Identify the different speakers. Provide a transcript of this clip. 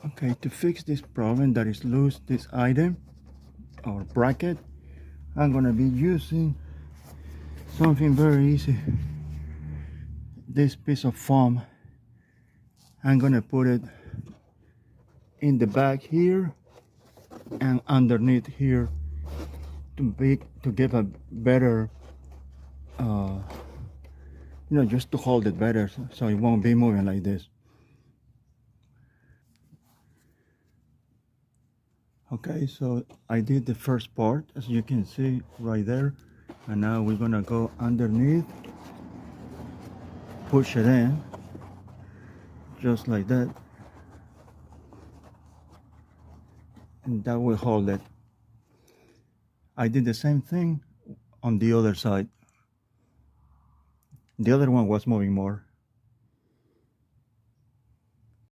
Speaker 1: Okay, to fix this problem that is loose, this item or bracket, I'm gonna be using something very easy. This piece of foam, I'm gonna put it in the back here and underneath here to give a better just to hold it better so it won't be moving like this. Okay, so I did the first part, as you can see right there, and now we're gonna go underneath, push it in just like that, and that will hold it. I did the same thing on the other side. The other one was moving more.